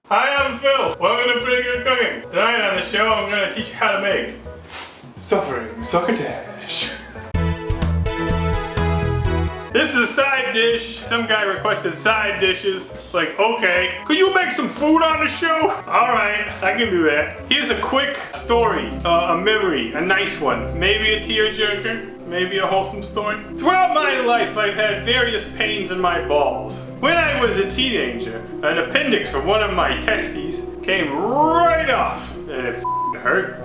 Hi, I'm Phil. Welcome to Pretty Good Cooking. Tonight on the show, I'm going to teach you how to make suffering succotash. This is a side dish. Some guy requested side dishes. Like, okay, could you make some food on the show? All right, I can do that. Here's a quick story, a memory, a nice one. Maybe a tearjerker. Maybe a wholesome story. Throughout my life, I've had various pains in my balls. When I was a teenager, an appendix from one of my testes came right off, and it hurt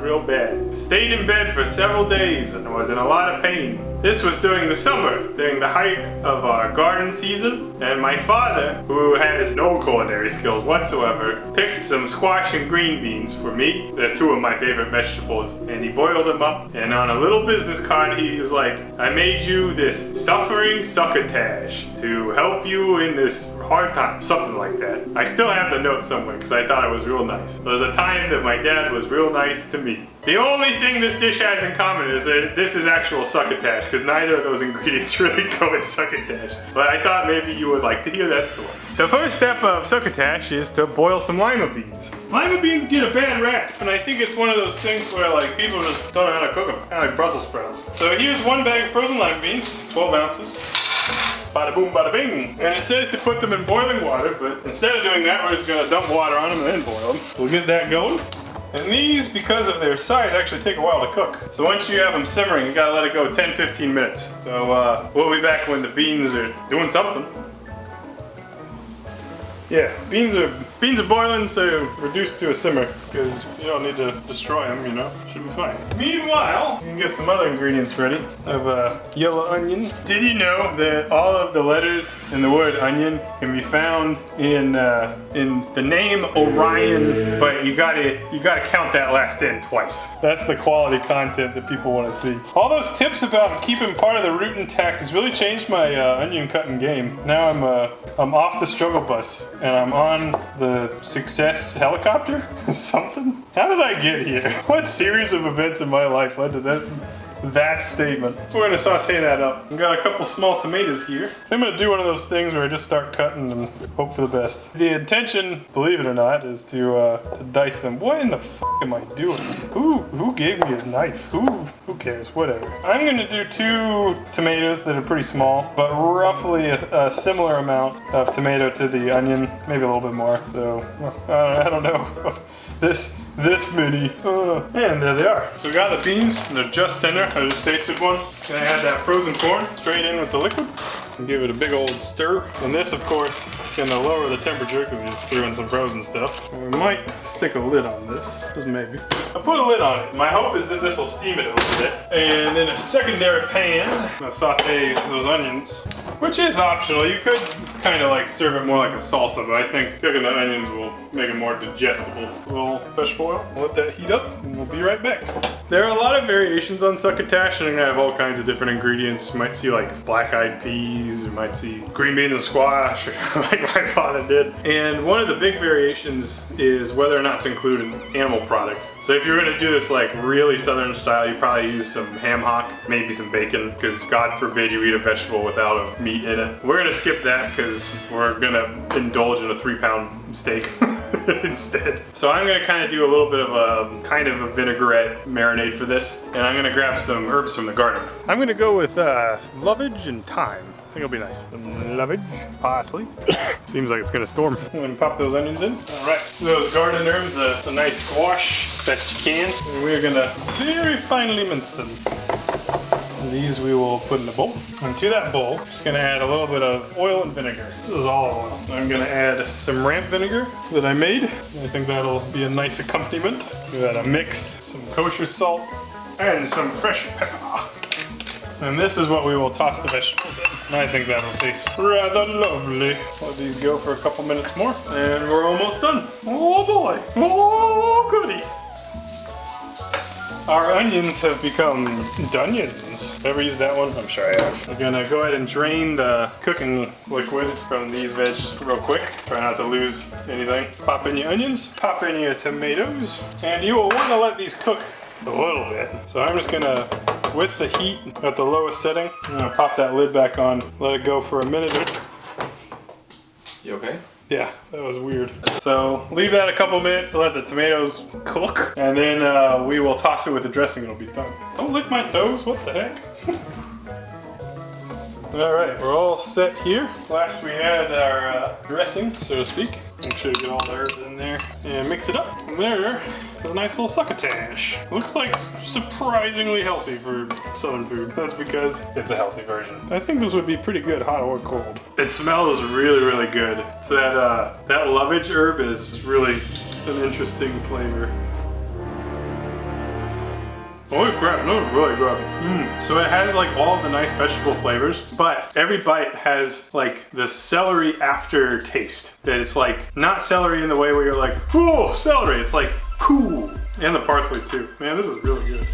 real bad. Stayed in bed for several days and was in a lot of pain. This was during the summer, during the height of our garden season, and my father, who has no culinary skills whatsoever, picked some squash and green beans for me. They're two of my favorite vegetables, and he boiled them up, and on a little business card he was like, I made you this suffering succotash to help you in this hard time, something like that. I still have the note somewhere because I thought it was real nice. There was a time that my dad was real nice to me. The only thing this dish has in common is that this is actual succotash, because neither of those ingredients really go in succotash. But I thought maybe you would like to hear that story. The first step of succotash is to boil some lima beans. Lima beans get a bad rap, and I think it's one of those things where like people just don't know how to cook them, kind of like Brussels sprouts. So here's one bag of frozen lima beans, 12 ounces. Bada boom, bada bing. And it says to put them in boiling water, but instead of doing that, we're just gonna dump water on them and then boil them. We'll get that going. And these, because of their size, actually take a while to cook. So once you have them simmering, you gotta let it go 10-15 minutes. So we'll be back when the beans are doing something. Yeah, beans are boiling, so reduce to a simmer, because you don't need to destroy them, you know, should be fine. Meanwhile, you can get some other ingredients ready. I have yellow onion. Did you know that all of the letters in the word onion can be found in the name Orion, but you gotta count that last N twice. That's the quality content that people want to see. All those tips about keeping part of the root intact has really changed my onion cutting game. Now I'm off the struggle bus, and I'm on the success helicopter? Something? How did I get here? What series of events in my life led to that statement? We're gonna saute that up. I've got a couple small tomatoes here. I'm gonna do one of those things where I just start cutting and hope for the best. The intention, believe it or not, is to dice them. What in the f am I doing? Who gave me a knife? Who cares? Whatever. I'm gonna do 2 tomatoes that are pretty small, but roughly a similar amount of tomato to the onion, maybe a little bit more. So I don't know. This many. And there they are. So we got the beans, they're just tender. I just tasted one. Gonna add that frozen corn straight in with the liquid and give it a big old stir. And this, of course, is gonna lower the temperature because we just threw in some frozen stuff. And we might stick a lid on this, just maybe. I put a lid on it. My hope is that this will steam it a little bit. And in a secondary pan, I'm gonna saute those onions, which is optional. You could kind of like serve it more like a salsa, but I think cooking the onions will make it more digestible. A little vegetable oil. We'll let that heat up and we'll be right back. There are a lot of variations on succotash, and I'm gonna have all kinds of different ingredients. You might see like black-eyed peas, you might see green beans and squash, or like my father did. And one of the big variations is whether or not to include an animal product. So if you're gonna do this like really southern style, you probably use some ham hock, maybe some bacon, because God forbid you eat a vegetable without a meat in it. We're gonna skip that because we're gonna indulge in a 3-pound steak instead. So I'm gonna kind of do a little bit of a vinaigrette marinade for this, and I'm gonna grab some herbs from the garden. I'm gonna go with lovage and thyme. I think it'll be nice. Lovage, parsley. Seems like it's gonna storm. I'm gonna pop those onions in. All right, those garden herbs, a nice squash, best you can. And we're gonna very finely mince them. And these we will put in a bowl. And to that bowl, I'm just gonna add a little bit of oil and vinegar. This is all oil. I'm gonna add some ramp vinegar that I made. I think that'll be a nice accompaniment. Give that a mix, some kosher salt, and some fresh pepper. And this is what we will toss the vegetables in. And I think that'll taste rather lovely. Let these go for a couple minutes more, and we're almost done. Oh boy, oh goody. Our onions have become dunions. Ever used that one? I'm sure I have. I'm gonna go ahead and drain the cooking liquid from these veg real quick. Try not to lose anything. Pop in your onions, pop in your tomatoes, and you will want to let these cook a little bit. So I'm just gonna, with the heat at the lowest setting, I'm gonna pop that lid back on, let it go for a minute. You okay? Yeah, that was weird. So leave that a couple minutes to let the tomatoes cook, and then we will toss it with the dressing. It'll be done. Don't lick my toes. What the heck? All right, we're all set here. Last we add our dressing, so to speak. Make sure you get all the herbs in there and mix it up. And there is a nice little succotash. Looks like surprisingly healthy for southern food. That's because it's a healthy version. I think this would be pretty good hot or cold. It smells really, really good. It's that Lovage herb is really an interesting flavor. Holy crap, that was really good. So it has like all the nice vegetable flavors, but every bite has like the celery aftertaste. That it's like not celery in the way where you're like, oh, celery. It's like, cool. And the parsley too. Man, this is really good.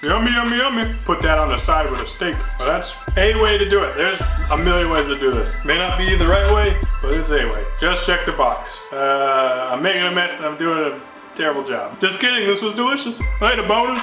Yummy, yummy, yummy. Put that on the side with a steak. Well, that's a way to do it. There's a million ways to do this. May not be the right way, but it's a way. Just check the box. I'm making a mess and I'm doing a terrible job. Just kidding, this was delicious. I had a bonus.